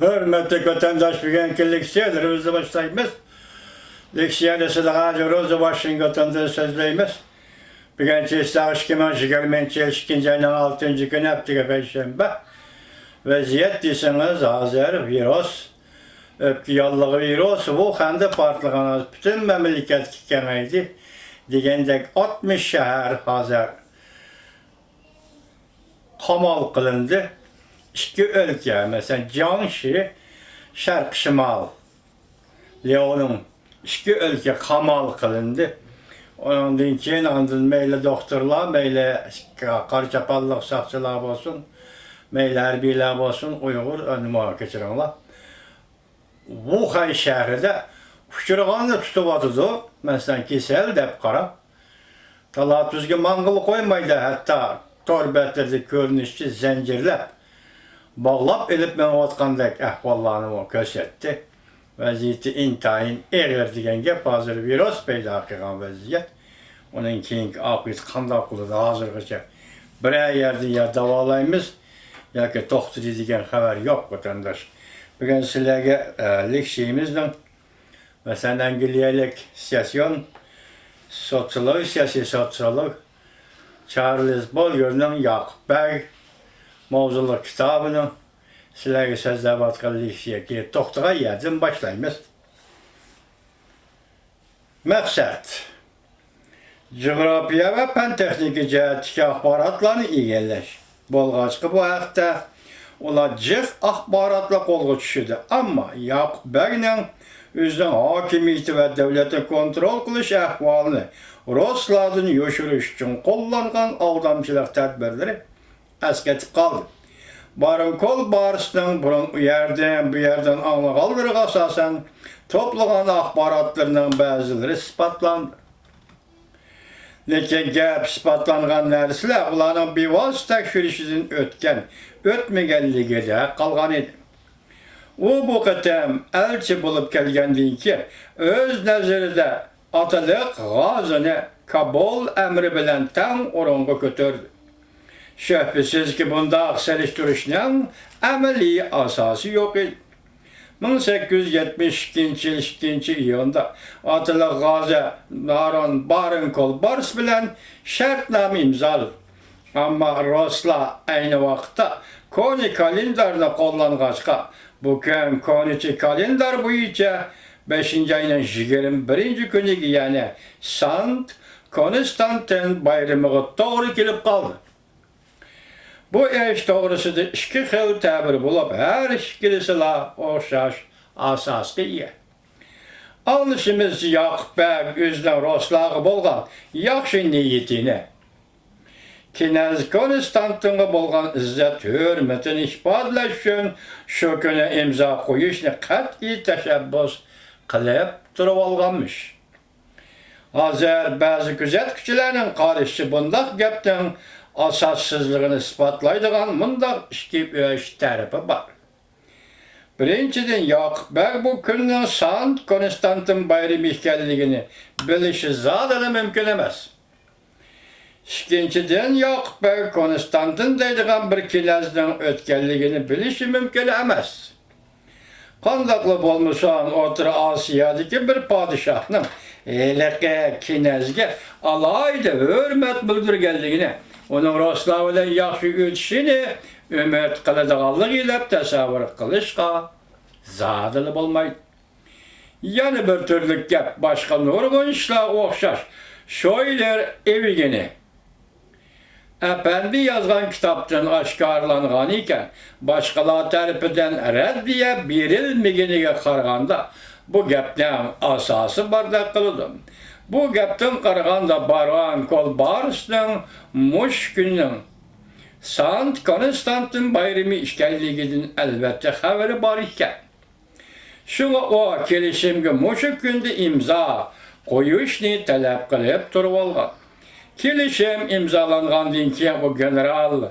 Hürmetli vatandaş bugünkü leksiyalarımızı başlayımız. Leksiyada sıdağa rozu Washington'da sözleyimiz. Bugünkü istahiş keman şigarmençi 2. ayının 6. günü haftıga Perşembe. Vaziyet deseniz hazır virüs. Öpkü yallığı virüs. Bu kendi partlığınız bütün memleket kikemeydi. Degендek 60 şehir hazır kamal kılındı. İki ülke mesela Canşi, Şark Şimal, Leon'un iki ülke kamal kılındı. Onun için andın meyle doktorlar, meyle karçapallık sakçılar olsun, meyle herbiler olsun, Uygur önüme geçirenler. Wuhan şehrinde uçurağını tutuvadıdı. Mesela kesel dep kara. Talat düzgün mangıl koymaydı hatta torbetleri görünüşçü zincirlep. Bağlap elip men otqandek ahvallarını kösetdi. Vaziyeti intayın eğer degen gep hazır virüs peyda qilgan vaziyet. Onun keyinki aqibet qanday qiladi hozirgacha bir yerda ya davolaymiz yoki to'xtaydi degan xabar yo'q vatandaş. Bugun sizlarga leksiyamizdan masalan angliyalik sesyon siyosiy sotsiolog Charles Bolger'ning Yakup Bey mavzulu kitabını sizlerge sözler batkalı leksiyaya toxtağa yerden başlayımız. Məqsəd Coğrafiya və fen texniki cəhətdəki axbaratlarını egeləş. Bolğaçqı bu haqda olacaq axbaratla qolğu düşüdü. Amma Yakup Bey'nin özünün hakimiyyəti və dövlətin kontrol qılış əhvalını Ruslardan yoşuruş üçün qollanğan aldamçılıq tədbirləri əskətib qaldı. Barın kol barısının burun bu yerden anlıqaldırıq asasen toplanan axbaratlarının bəziləri ispatlandı. Lekin gap ispatlanğan nərsilər onların bivasitə şürüşüdün ötməgənliyi də qalğan idi. O bu qətem elçi bulup gəlgəndiyən ki, öz nəzərində Atılıq Gazini Kabul əmri bilən təm orunğa götürdü. Şüphesiz ki bunda akseliştirişinin əməli asası yok idi. 1872 yıl 2. iyunda Atılıq Gazi Barın Kol Bars bilen şərtname imzalı. Amma Ruslar aynı vaxtda Koni kalendarını qollanğaçqa bugün Koniçi kalendar boyunca 5. ayının 21. günü yani Sant Konstantin bayramıға doğru kelip qaldı. Bu eş doğrusu da iki xil təbir bulup her ikilisiyle oxşaş asaslı yer. Anlaşımız Yakup Bey özünün Ruslağı bolğan yaxşı niyetini, Knez Konstantin'e bolğan izzet hürmetini isbatlaş üçün şu günü imza koyuşunu qat'i təşəbbüs qilib durub alğanmış. Hazır bazı gözetkiçilərinin qarışı bundaq gəpdən asassızlığını ispatlaydıgan mundaq iki öş tərəfi var. Birinciden Yakup Bey bu günün Sant Konstantin bayramı ikənligini bilişi zaten mümkün emas. İkinciden Yakup Bey Konstantin deydigan bir kinezden ötkənligini bilişi mümkün emas. Qandaqlı bolmuşan Orta Asiyadaki bir padişahның eləqə kinezge alayda hürmet bildirgenligini onun Ruslar bilen yaxşı ötüşünü ümit qılıdığanlıq ilə təsəvvür qılışqa zadılı bolmaydı. Yani bir türlük gep başka nurgun işler oxşaş şöyler evigini. Efendi yazgan kitaptan aşkarlanğan iken başkalar tərəfindən reddiye berilmegeniga qaraganda bu gepten asası bardak kılıdım. Bu gepten qaraganda Baran Kol Bars'ın muş günün Sant Konstantin bayramı işgənliginin elbette xəbəri var iken. Şuna o kelişimge muşuk günde imza koyuşni tələb qılıb durub alğan. Kelişim imzalanğandan keyin o general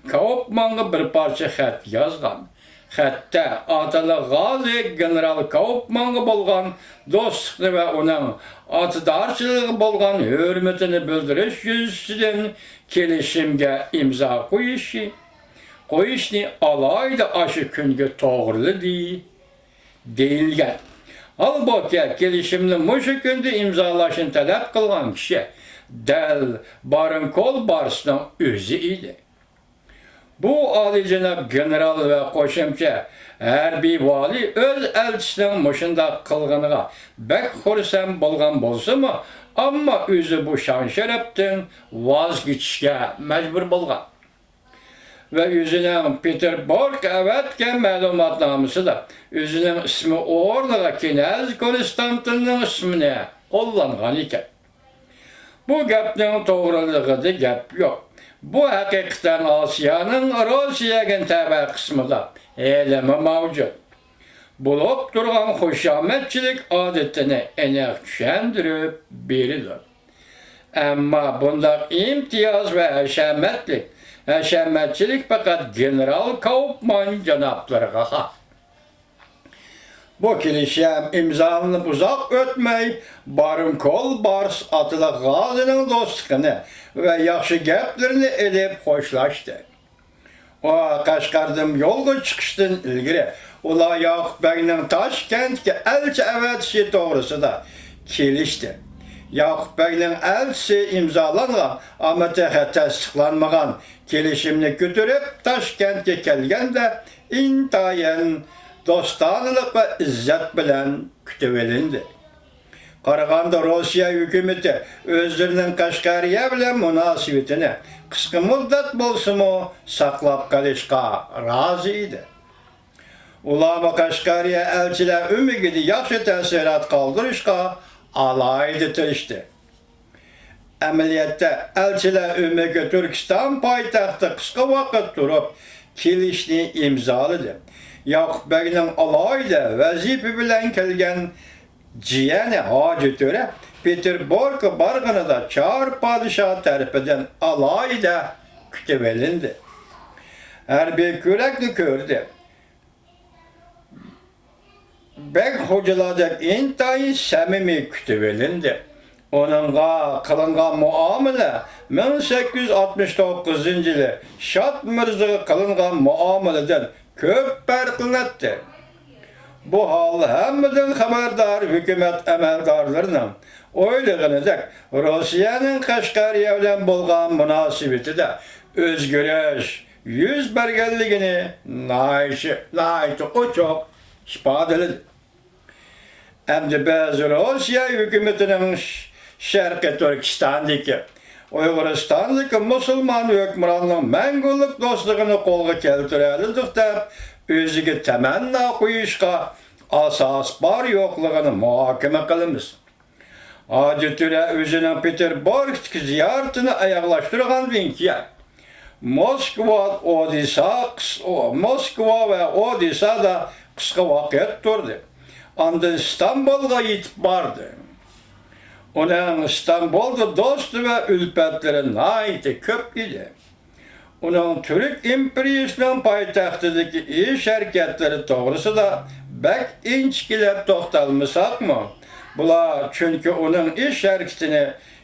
Kaupman'a bir parça xət yazğan. Xətdə Atılıq Gazi general Kaupman'a bolğan dostluğunu ve onun atıdarçılığı bolğan hürmetini bildiriş yüzünden kelişimge imza koyuşu. qo'yishni alayda aşı kunga to'g'rili deyilgan. Halbuki kelishimni mushu kunda imzolashni talab qilgan kishi dal Barinkol Barsning o'zi edi. Bu olijanob general va qo'shimcha harbiy vali o'z elchisining mushundaq qilganiga bak xursand bo'lgan bo'lsa-mu, ammo o'zi bu shon sharafdan voz kechishga majbur bo'lgan. Ve o'zining Peterburg avatgan ma'lumotnomasida o'zining ismi o'rniga Knez Konstantinning ismini qo'llangan ekan. Bu gapning to'g'riligida gap yo'q. Bu haqiqatan Osiyoning Rossiyaga tabiiy qismida elimi mavjud. Bo'lib turgan xushomadchilik odatini aniq tushuntirib beradi. Ammo bunday imtiyoz va hashamatchilik faqat general Kaufman janoblarga xos. Bu kelishim imzolanıp uzak o'tmay Barinkol Bars adlı G'azining do'stligini ve yaxshi gaplarini edib xo'shlashdi. O Qashqardan yo'lga chiqishdan ilgari ular Yoqub Bagning Toshkentga elchi avatishi to'g'risida kelishdi. Yoqub Bagning elchisi imzolangan ammo tasdiqlanmagan kelishimni ko'tarib Toshkentga kelganda intayin do'stonlik va izzat bilan kutib olindi. Qarag'anda Rossiya hukumati o'zlarining Qashqariya bilan munosabatini qisqa muddat bo'lsa-mu saqlab qolishga rozi edi. Ular Qashqariya elchilar umidida yaxshi ta'sirot qoldirishga alayda turishdi. Amaliyotda elchilar umiga Turkiston poytaxti qisqa vaqt turib kelishni imzoladi. Yoqub Bagning alayda vazifa bilan kelgan jiyani Hoji To'ra Peterburgga borganida Char podshoh tarafidan alayda kutib olindi. Harbiy ko'rakni ko'rdi. Bek hocaladek intayin samimiy kutib olindi. Onunla kılınan muamele 1869 yılı Şat Mirzaga kılınan muameleden köp farklınattı. Bu hal hemiden haberdar hükümet emeldarlarının oylığınacak Rusya'nın Qashqariya bilan bo'lgan münasibeti de özgürüş, yüz bergenligini naiti oçok ifadaledi. Hem de bazı Rusya hükümetinin Şarkı Türkistan'daki, Uyguristan'daki Müslüman hükümranının menguluk dostluğunu kolga keltirelikte özüge temenna koyuşka asas bar yokluğunu muhakeme kılımız. Hoji To'ra özünün Peterburg'daki ziyaretini ayaklaştırgandan keyin Moskva ve Odessa'da kısa vakit durdu. Ondan İstanbul'a yetip bardı. Onun İstanbul'da dostu ve ülpetleri naiti köp idi. Onun Türk İmperiyasının payitahtındaki iş hareketleri doğrusu da bek inçkilep toxtalmasak mı? Bula çünkü onun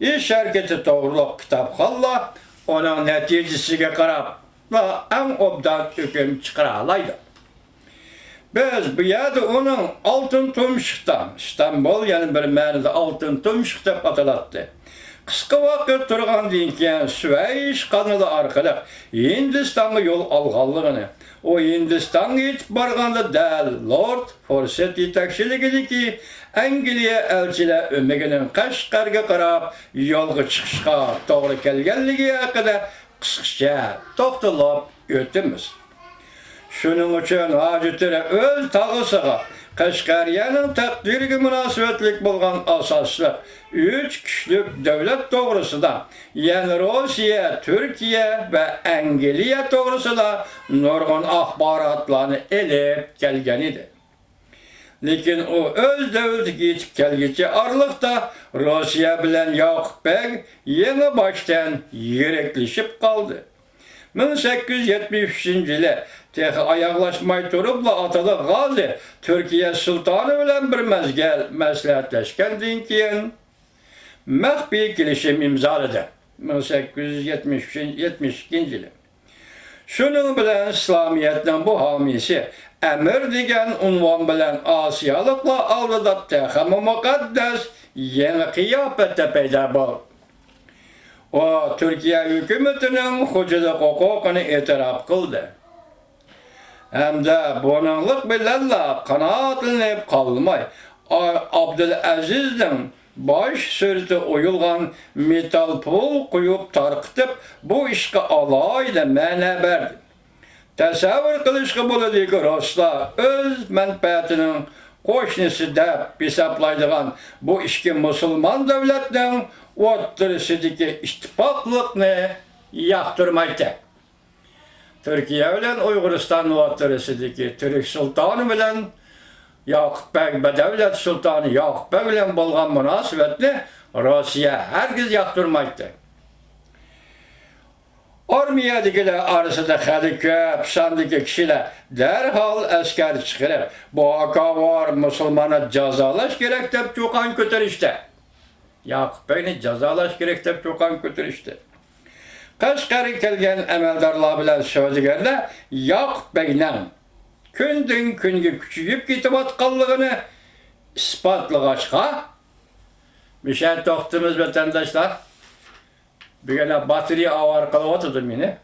iş hareketi doğruluk kitapxalla onun neticesiga qarab ve en obdan hüküm çıkaralaydı. Biz bu yerde onun Altın Tumşuk'tan, İstanbul yani bir ma'noda Altın Tumşuk deb atalatdi. Qisqa vaqt turgandan keyin Süveyş kanalı orqali Hindistonga yo'l olganligini, o Hindistonga yetib borganda dal Lord Forsyth yetakchiligidagi Angliya elchilar o'migining Qashqarga qarab yo'lga chiqishga to'g'ri kelganligi haqida qisqacha to'xtalib o'tamiz. Shuning uchun Hoji To'ra o'z tog'isiga Qashqariyaning taqdiriga munosabatlik bo'lgan asosli 3 kuchlik davlat to'g'risida, ya'ni Rossiya, Turkiya va Angliya to'g'risida nurg'un axborotlarni elib kelgan edi. Lekin o o'z davlatiga yetib kelguncha oraliqda Rossiya bilan Yoqub Beg yana boshdan yiriklashib qoldi. 1873-yili texi ayaqlaşmay turibla atalı G'azi Türkiye sultanı bilan bir mezgil maslahatlashgandan keyin maxfiy kelishim imzoladi. 1872-yili. Şunun bilen İslamiyet'in bu hamisi emir degen unvan bilen Asiyalıkla avladıp tehama mukaddes yeni kıyafette peyda bol. O Türkiye hükümetinin hucukluk hukukunu itiraf kıldı. Hem de bununluk bilenle kanaatlanıp kalmay. Abdülaziz'in baş sürtü oyulgan metal pul koyup tarkıtıp bu işe alaydı mene verdi. Təsəvvür qilishqa bo'ladi ki, rostla öz menfaatinin qo'shnisi deb hesaplaydigan bu ishga musulmon davlatning o'rtasidagi ittifoqlikni yoqtirmaydi. Turkiya bilan Uyg'uriston o'rtasidagi Turk sultoni bilan Yoqubbek badavlat sultoni Yoqubbek bilan bo'lgan munosabatni Rossiya hargiz yoqtirmaydi. Armiyadagilar arasida hali ko'p sondagi kishilar darhol askar chiqarib, bu akavar musulmonni jazolash kerak deb cho'qon ko'tarishdi. Yoqubbekni jazolash kerak deb cho'qon ko'tarishdi. Qashqarga kelgan amaldorlar bilan so'zlaganlar Yoqubbekning kundan kunga kuchayib ketayotganligini isbotlag'achqa bir şey to'xtamiz vatandaşlar. Bir gene batarya avar kalavatırdı beni.